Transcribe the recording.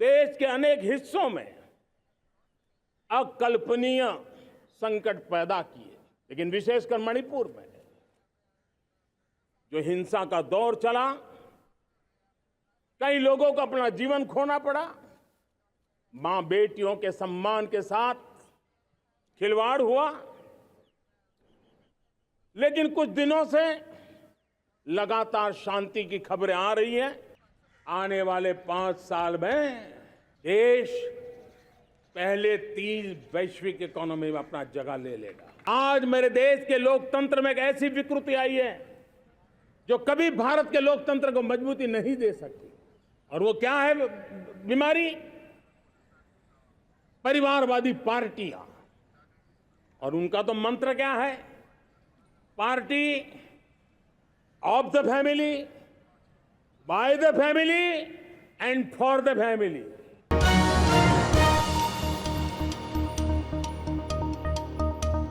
देश के अनेक हिस्सों में अकल्पनीय संकट पैदा किए, लेकिन विशेषकर मणिपुर में जो हिंसा का दौर चला, कई लोगों को अपना जीवन खोना पड़ा, मां बेटियों के सम्मान के साथ खिलवाड़ हुआ। लेकिन कुछ दिनों से लगातार शांति की खबरें आ रही हैं। आने वाले 5 साल में देश पहले 3 वैश्विक इकोनॉमी में अपना जगह ले लेगा। आज मेरे देश के लोकतंत्र में एक ऐसी विकृति आई है जो कभी भारत के लोकतंत्र को मजबूती नहीं दे सकती, और वो क्या है बीमारी? परिवारवादी पार्टियां। और उनका तो मंत्र क्या है? Party of the family, by the family and for the family.